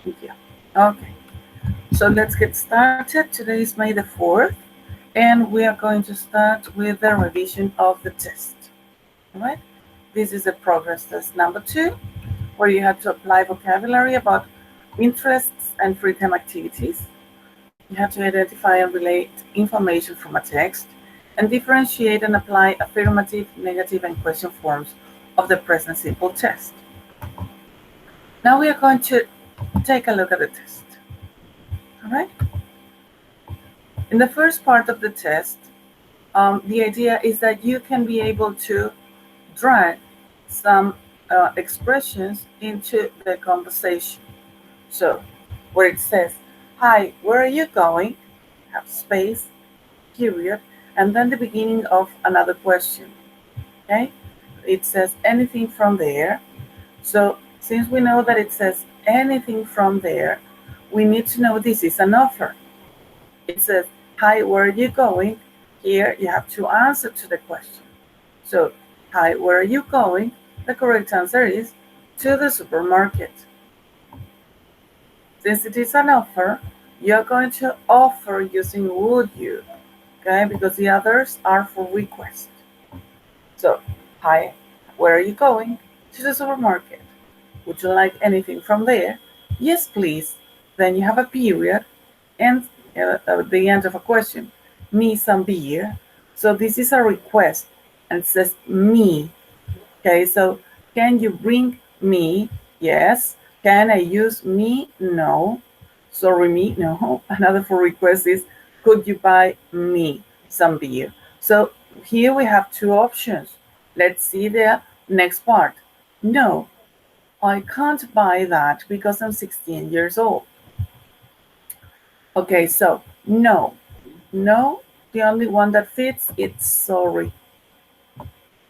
Yeah. Okay. So let's get started. Today is May the 4th, and we are going to start with the revision of the test. All right. This is the progress test number 2, where you have to apply vocabulary about interests and free time activities. You have to identify and relate information from a text and differentiate and apply affirmative, negative, and question forms of the present simple test. Now we are going to take a look at the test. All right. In the first part of the test, the idea is that you can be able to drag some expressions into the conversation. So, where it says, "Hi, where are you going?" have space, period, and then the beginning of another question. Okay? It says anything from there. So, since we know that it says anything from there, we need to know this is an offer. It says, "Hi, where are you going?" Here you have to answer to the question. So, "Hi, where are you going?" The correct answer is to the supermarket. Since it is an offer, you're going to offer using would you, okay? Because the others are for request. So, "Hi, where are you going?" To the supermarket. "Would you like anything from there?" "Yes, please." Then you have a period and the end of a question. "Me some beer." So this is a request and it says me. Okay, so can you bring me? Yes. Can I use me? No. Sorry, me? No. Another for request is could you buy me some beer? So here we have two options. Let's see the next part. "No, I can't buy that because I'm 16 years old." Okay, so no. No, the only one that fits it's sorry.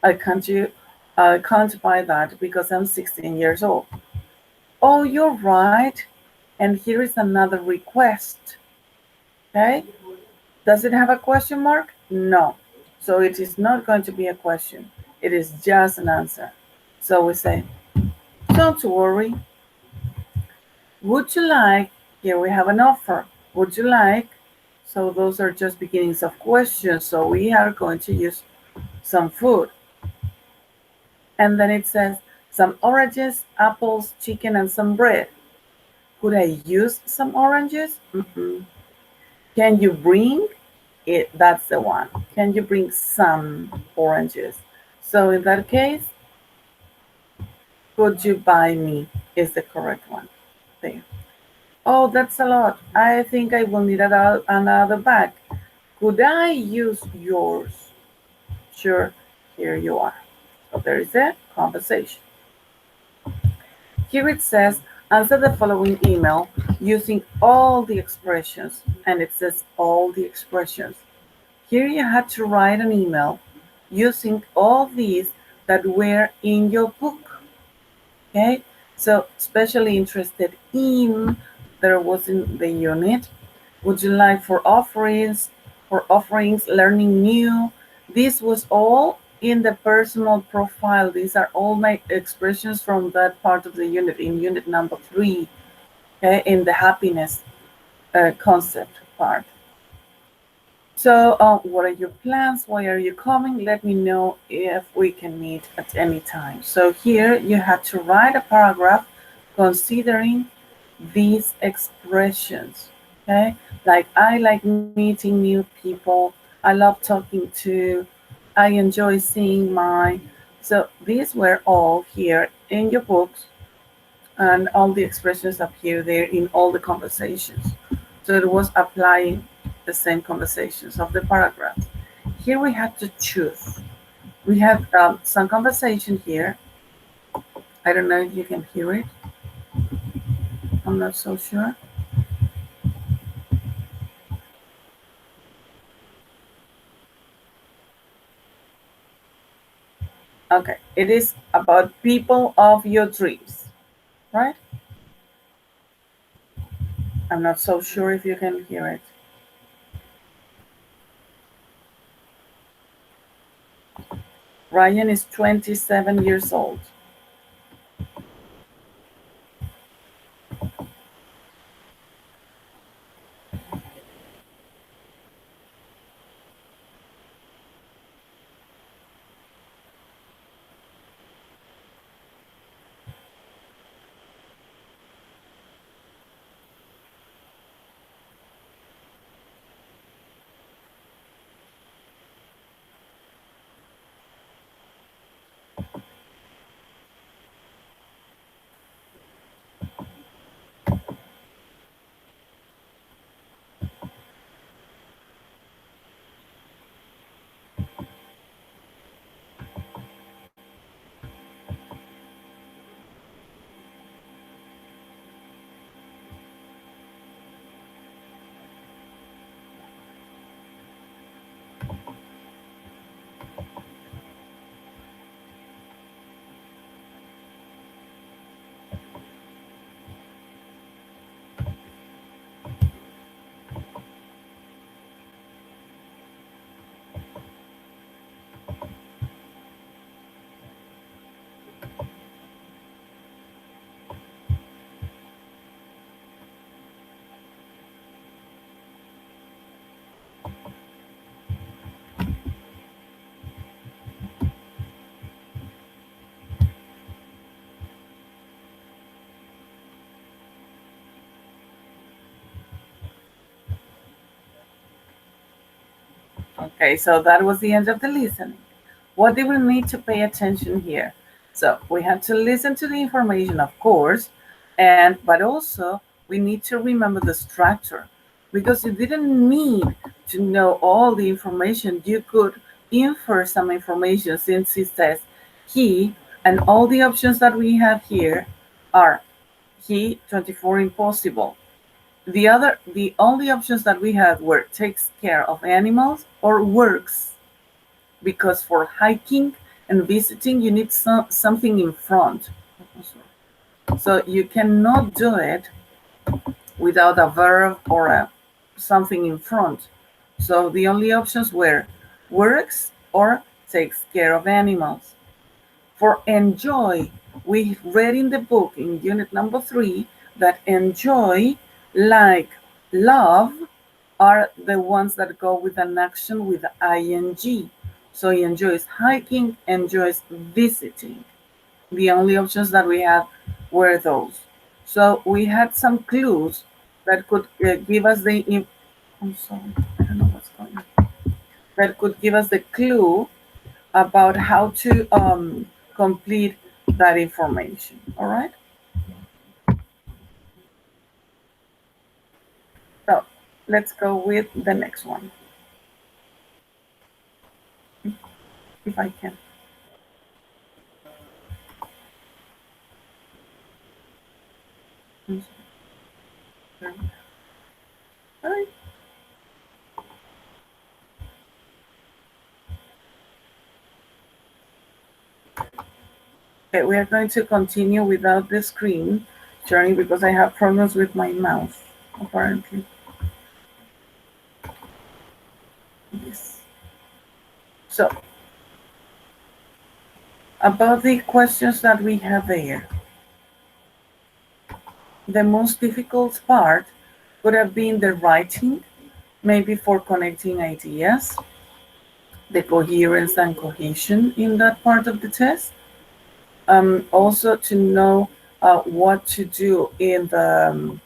I can't you I can't buy that because I'm 16 years old. "Oh, you're right." And here is another request. Okay? Does it have a question mark? No. So it is not going to be a question. It is just an answer. So we say, "Don't worry. Would you like?" Here we have an offer. "Would you like?" So those are just beginnings of questions. So we are going to use some food. And then it says, "Some oranges, apples, chicken, and some bread." Could I use some oranges? Mm-mm. Can you bring it? That's the one. Can you bring some oranges? So in that case, could you buy me is the correct one. There. "Oh, that's a lot. I think I will need another bag. Could I use yours?" Sure, here you are. So there is a conversation. Here it says, "Answer the following email using all the expressions." And it says all the expressions. Here you had to write an email using all these that were in your book. Okay? So, especially interested in, there was in the unit. "Would you like for offerings, learning new?" This was all in the personal profile. These are all my expressions from that part of the unit, in unit number 3, okay, in the happiness concept part. So, what are your plans? Why are you coming? Let me know if we can meet at any time. So, here you have to write a paragraph considering these expressions. Okay, like I like meeting new people, I love talking to, I enjoy seeing my. So, these were all here in your books, and all the expressions appear there in all the conversations. So it was applying the same conversations of the paragraph. Here we have to choose. We have some conversation here. I don't know if you can hear it. I'm not so sure. Okay, it is about people of your dreams, right? I'm not so sure if you can hear it. Ryan is 27 years old. Okay, so that was the end of the listening. What do we need to pay attention here? So we had to listen to the information, of course, but also we need to remember the structure, because you didn't need to know all the information. You could infer some information, since it says he, and all the options that we have here are he, 24, impossible. The only options that we had were takes care of animals or works, because for hiking and visiting you need something in front, so you cannot do it without a verb or something in front. So the only options were works or takes care of animals. For enjoy, we read in the book in unit number 3 that enjoy, like, love, are the ones that go with an action with ing. So he enjoys hiking, enjoys visiting. The only options that we had were those. So we had some clues that could give us I'm sorry, I don't know what's going on. That could give us the clue about how to complete that information. All right. So let's go with the next one, if I can. All right. Okay, we are going to continue without the screen sharing because I have problems with my mouse, apparently. Yes. So, about the questions that we have there, the most difficult part would have been the writing, maybe for connecting ideas, the coherence and cohesion in that part of the test. Also to know what to do in the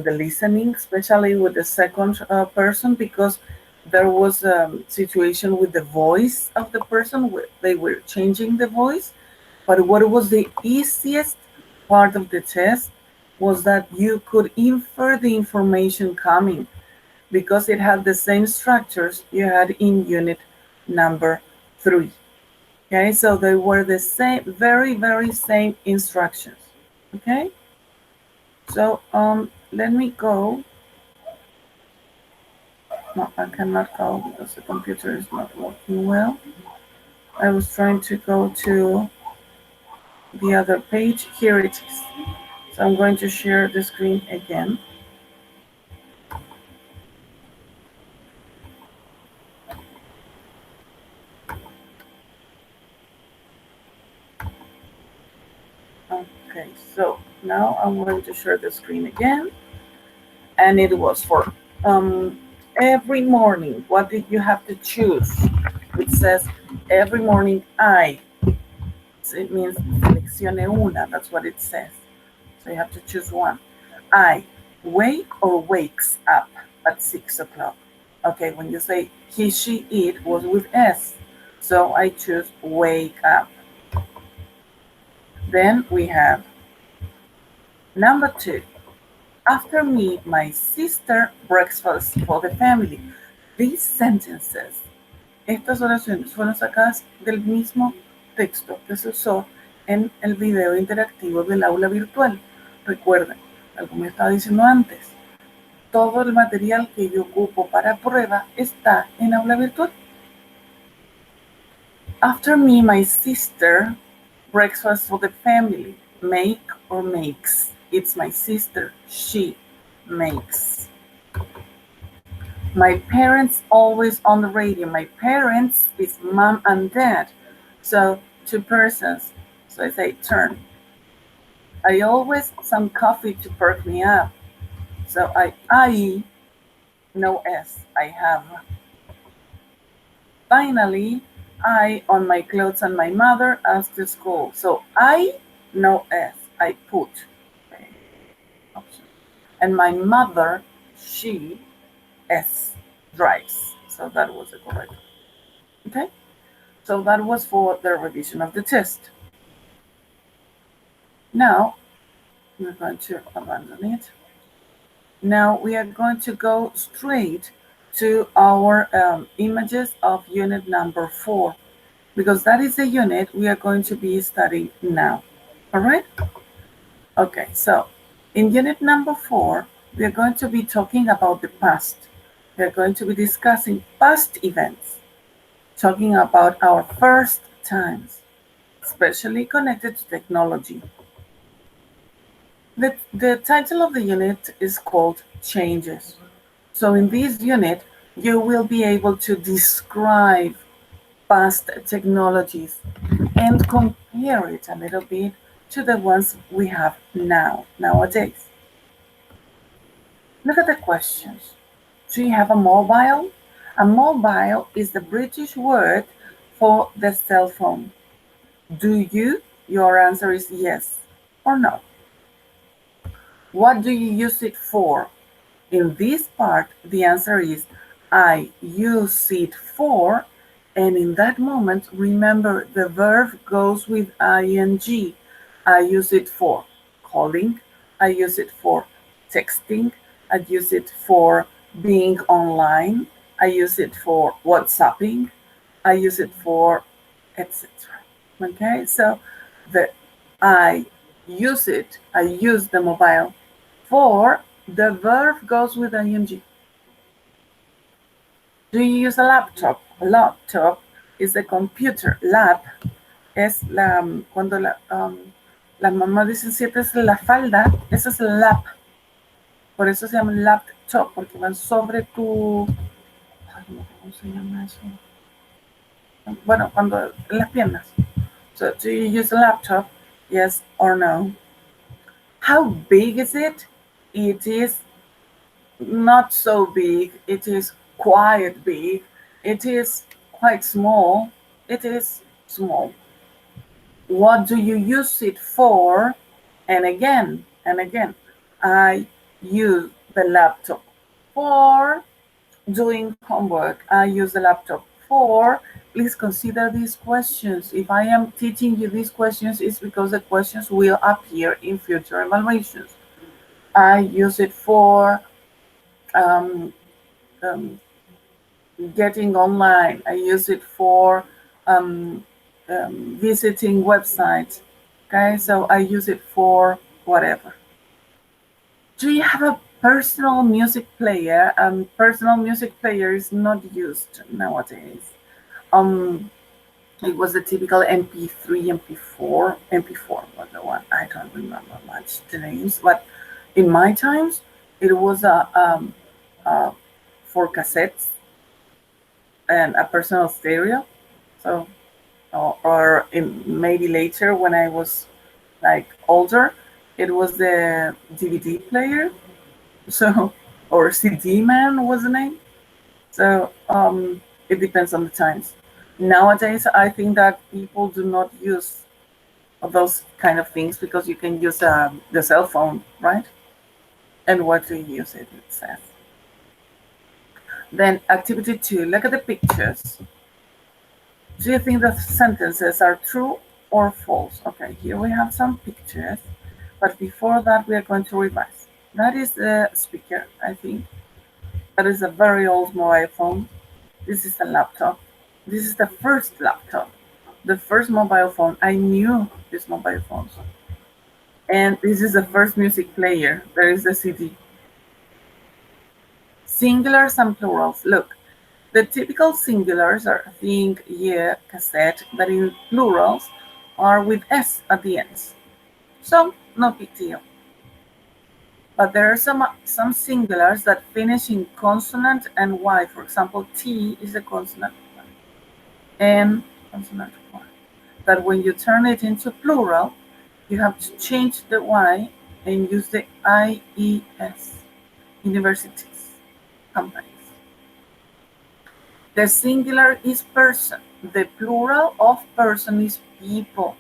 listening, especially with the second person, because there was a situation with the voice of the person where they were changing the voice. But what was the easiest part of the test was that you could infer the information coming, because it had the same structures you had in unit number 3. Okay, so they were the same, very, very same instructions. Okay, so let me go. No, I cannot go because the computer is not working well. I was trying to go to the other page. Here it is. So I'm going to share the screen again. Okay, so now I'm going to share the screen again. And it was for every morning. What did you have to choose? It says every morning it means seleccione una. That's what it says. So you have to choose one. I wake or wakes up at 6 o'clock. Okay, when you say he, she, it was with S. So I choose wake up. Then we have number 2. After me, my sister breakfast for the family. These sentences, estas oraciones fueron sacadas del mismo texto que se usó en el video interactivo del aula virtual. Recuerden, como estaba diciendo antes, todo el material que yo ocupo para prueba está en aula virtual. After me, my sister breakfast for the family. Make or makes. It's my sister. She makes. My parents always on the radio. My parents is mom and dad. So 2 persons. So I say turn. I always some coffee to perk me up. So I no S. I have. Finally, I on my clothes and my mother asked to school. So I no S. I put. Okay. Option. And my mother, she S drives. So that was the correct one. Okay? So that was for the revision of the test. Now, we're going to abandon it. Now we are going to go straight to our images of unit number 4, because that is the unit we are going to be studying now. All right? Okay, so in unit number 4, we are going to be talking about the past. We are going to be discussing past events, talking about our first times, especially connected to technology. The title of the unit is called Changes. So in this unit, you will be able to describe past technologies and compare it a little bit to the ones we have nowadays. Look at the questions. Do you have a mobile? A mobile is the British word for the cell phone. Do you? Your answer is yes or no. What do you use it for? In this part, the answer is I use it for, and in that moment, remember the verb goes with ing. I use it for calling, I use it for texting, I use it for being online, I use it for WhatsApping, I use it for etc. Okay, so the I I use the mobile for, the verb goes with ing. Do you use a laptop? A laptop is a computer. Lap es cuando la mamá dice si esta es la falda, esa es la lap. Por eso se llama laptop, porque van sobre tu, ay, ¿cómo se llama eso? Bueno, cuando en las piernas. So, do you use a laptop? Yes or no? How big is it? It is not so big. It is quite big. It is quite small. It is small. What do you use it for? And again, I use the laptop for doing homework. I use the laptop for. Please consider these questions. If I am teaching you these questions, it's because the questions will appear in future evaluations. I use it for getting online. I use it for visiting websites. Okay, so I use it for whatever. Do you have a personal music player? Personal music player is not used nowadays. It was the typical MP3, MP4. MP4 was the one. I don't remember much the names, but in my times, it was for cassettes and a personal stereo. So, or maybe later when I was like older, it was the DVD player. So, or CD man was the name. So it depends on the times. Nowadays, I think that people do not use those kind of things because you can use the cell phone, right? And what do you use it? It says. Then activity 2, look at the pictures. Do you think the sentences are true or false? Okay, here we have some pictures, but before that we are going to revise. That is the speaker, I think. That is a very old mobile phone. This is a laptop. This is the first laptop, the first mobile phone. I knew these mobile phones. And this is the first music player. There is the CD. Singulars and plurals. Look, the typical singulars are thing, yeah, cassette, but in plurals are with S at the end. So, no big deal. But there are some singulars that finish in consonant and Y. For example, T is a consonant, and consonant Y. That when you turn it into plural, you have to change the Y and use the IES, universities, companies. The singular is person. The plural of person is people.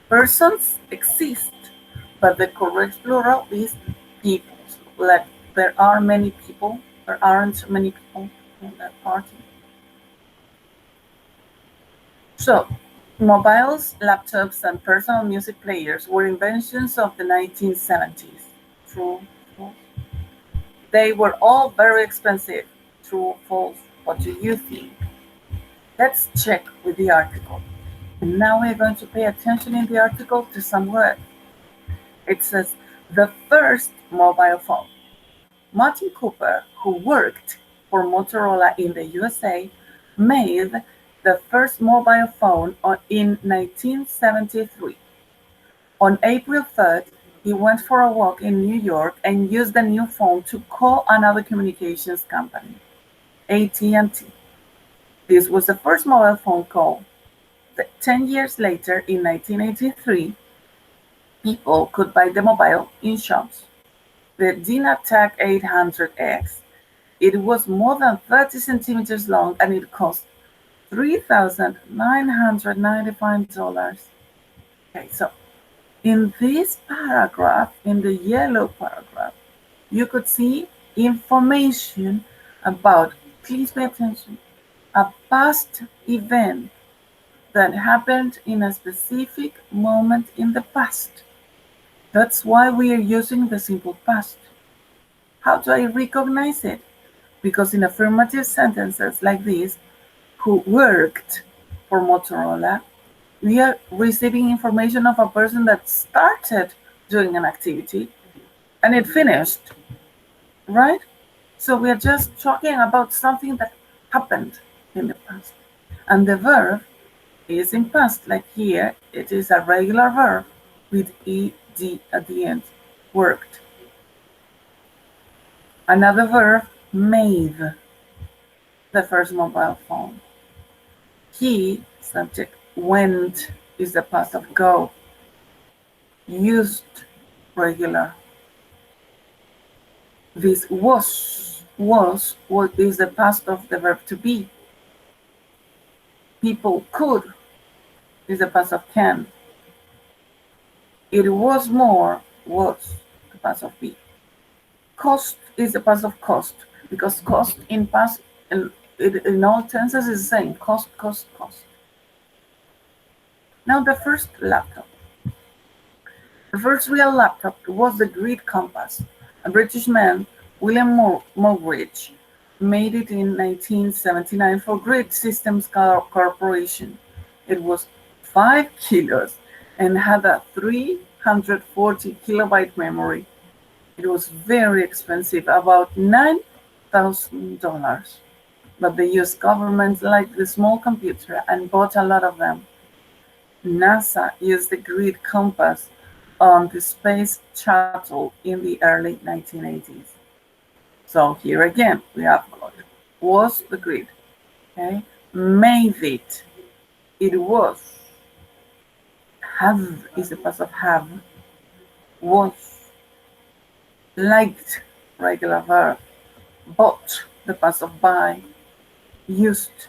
Persons exist, but the correct plural is people. Like there are many people, there aren't many people. in that party. So, mobiles, laptops, and personal music players were inventions of the 1970s. True, false? They were all very expensive. True, false? What do you think? Let's check with the article. And now we're going to pay attention in the article to some words. It says, the first mobile phone. Martin Cooper, who worked for Motorola in the USA, made the first mobile phone in 1973. On April 3rd, he went for a walk in New York and used the new phone to call another communications company, AT&T. This was the first mobile phone call. 10 years later, in 1983, people could buy the mobile in shops. The Dynatac 800X. It was more than 30 centimeters long and it cost $3,995. Okay, so in this paragraph, in the yellow paragraph, you could see information about, please pay attention, a past event that happened in a specific moment in the past. That's why we are using the simple past. How do I recognize it? Because in affirmative sentences like this, who worked for Motorola, we are receiving information of a person that started doing an activity and it finished, right? So we are just talking about something that happened in the past. And the verb is in past, like here, it is a regular verb with ed at the end, worked. Another verb, made the first mobile phone. He, subject, went is the past of go. Used, regular. This was what is the past of the verb to be. People could is the past of can. It was more, was the past of be. Cost is the past of cost, because cost in past in all tenses is the same. Cost, cost, cost. Now the first laptop. The first real laptop was the Grid Compass. A British man, William Muggeridge, made it in 1979 for Grid Systems Corporation. It was 5 kilos and had a 340 kilobyte memory. It was very expensive, about $9,000. But the US government liked the small computer and bought a lot of them. NASA used the Grid Compass on the Space Shuttle in the early 1980s. So here again, we have got was the grid, okay? Made it, it was. Have is the past of have. Was. Liked, regular verb. Bought, the past of buy. Used.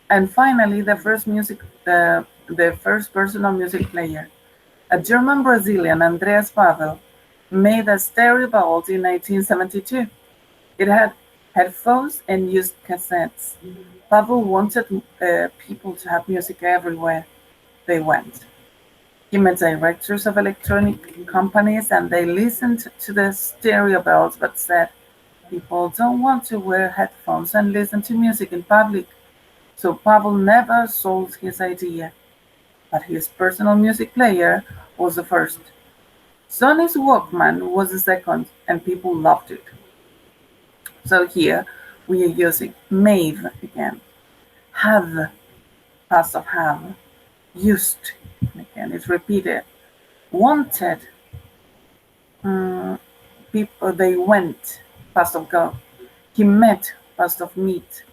And finally, the first personal music player. A German-Brazilian, Andreas Pavel, made a stereo vault in 1972. It had headphones and used cassettes. Pavel wanted people to have music everywhere they went. He met directors of electronic companies and they listened to the stereo bells but said, people don't want to wear headphones and listen to music in public. So Pavel never sold his idea, but his personal music player was the first. Sony's Walkman was the second, and people loved it. So here we are using made again. Have, past of have. Used, again, it's repeated. Wanted, people, they went, past of go. He met, past of meet.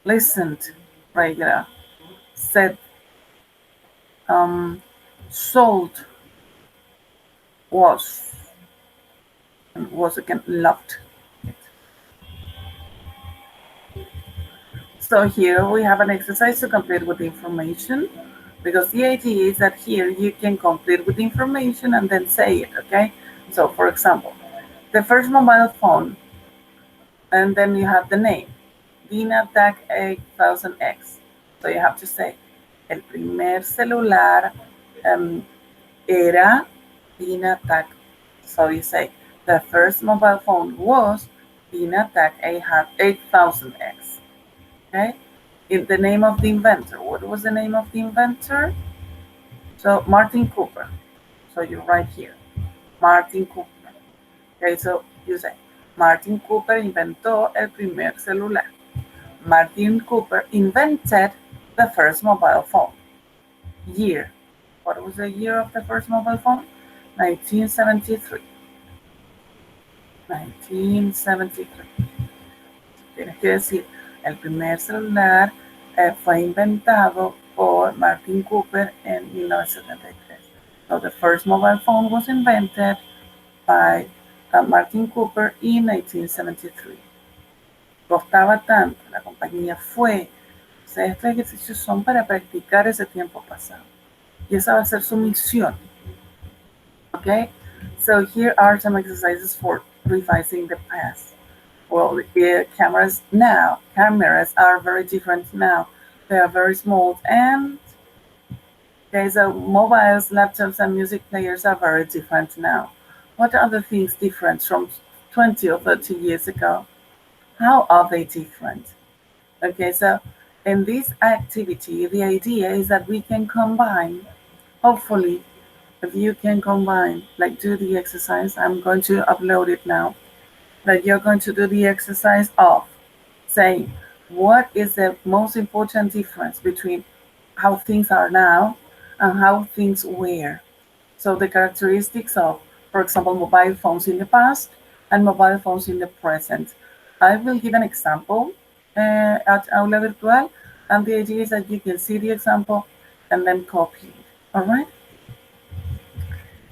Listened, regular. Said, sold, was, and was again, loved it. So here we have an exercise to complete with information, because the idea is that here you can complete with information and then say it, okay? So for example, the first mobile phone and then you have the name, DynaTAC 8000X. So you have to say, el primer celular era DynaTAC. So you say, the first mobile phone was DynaTAC 8000X. Okay? In the name of the inventor. What was the name of the inventor? So Martin Cooper. So you write here, Martin Cooper. Okay, so you say, Martin Cooper inventó el primer celular. Martin Cooper invented the first mobile phone. Year. What was the year of the first mobile phone? 1973. 1973. Tienes que decir, el primer celular fue inventado por Martin Cooper en 1973. So the first mobile phone was invented by Martin Cooper in 1973. Costaba tanto, la compañía fue. O sea, estos ejercicios son para practicar ese tiempo pasado. Y esa va a ser su misión. Okay? So here are some exercises for revising the past. Well, the cameras are very different now. They are very small, and okay, so mobiles, laptops, and music players are very different now. What are the things different from 20 or 30 years ago? How are they different? Okay, so in this activity, the idea is that we can combine, hopefully, if you can combine, like do the exercise, I'm going to upload it now, that you're going to do the exercise of saying, what is the most important difference between how things are now and how things were? So the characteristics of, for example, mobile phones in the past and mobile phones in the present. I will give an example at Aula Virtual, and the idea is that you can see the example and then copy it, all right?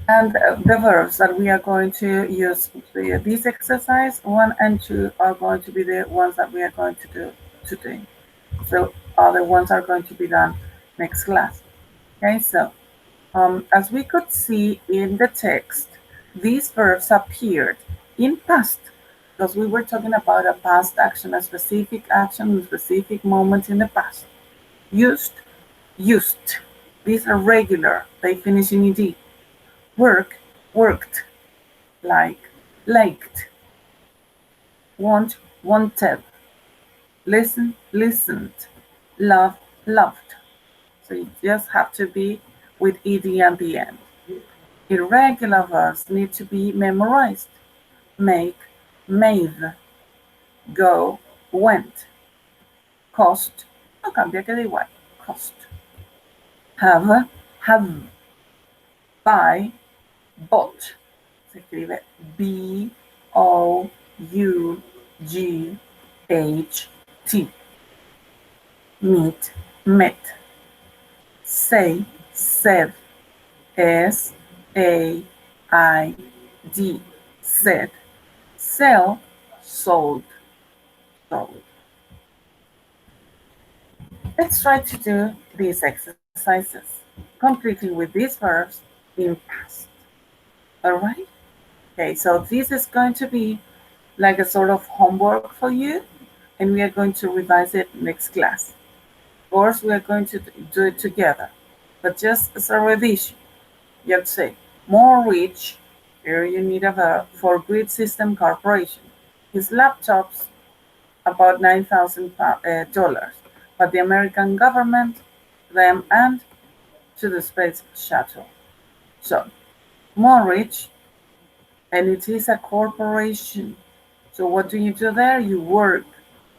And the verbs that we are going to use this exercise, 1 and 2 are going to be the ones that we are going to do today. So other ones are going to be done next class. Okay, so as we could see in the text, these verbs appeared in past because we were talking about a past action, a specific action, a specific moment in the past. Used, used. These are regular, they finish in ed. Work, worked. Like, liked. Want, wanted. Listen, listened. Love, loved. So you just have to be with ed at the end. Irregular verbs need to be memorized. Make, made. Go, went. Cost, no cambia, queda igual. Cost. Have, have. Buy, bought. Se escribe B-O-U-G-H-T. Meet, met. Say, said. S-A-I-D, said. Sell, sold, sold. Let's try to do these exercises, completely with these verbs in past. All right? Okay, so this is going to be like a sort of homework for you, and we are going to revise it next class. Of course, we are going to do it together, but just as a revision, you have to say, more rich, here you need a verb, for Grid System Corporation. His laptops, about $9,000, but the American government, them, and to the space shuttle. So, more rich, and it is a corporation. So what do you do there? You work.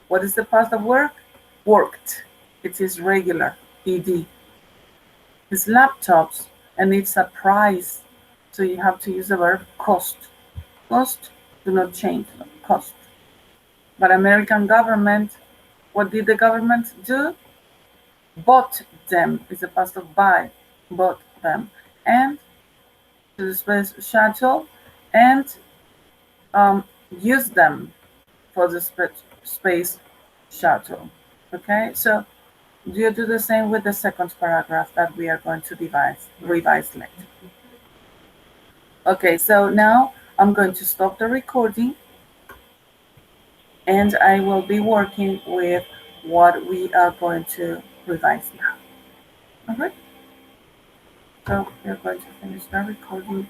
What is the past of work? Worked. It is regular, ed. It's laptops, and it's a price. So you have to use the verb cost. Cost, do not change, cost. But American government, what did the government do? Bought them. It's the past of buy. Bought them. And to the space shuttle, and use them for the space shuttle. Okay, so you do the same with the second paragraph that we are going to revise later. Okay, so now I'm going to stop the recording, and I will be working with what we are going to revise now. All right. So we're going to finish the recording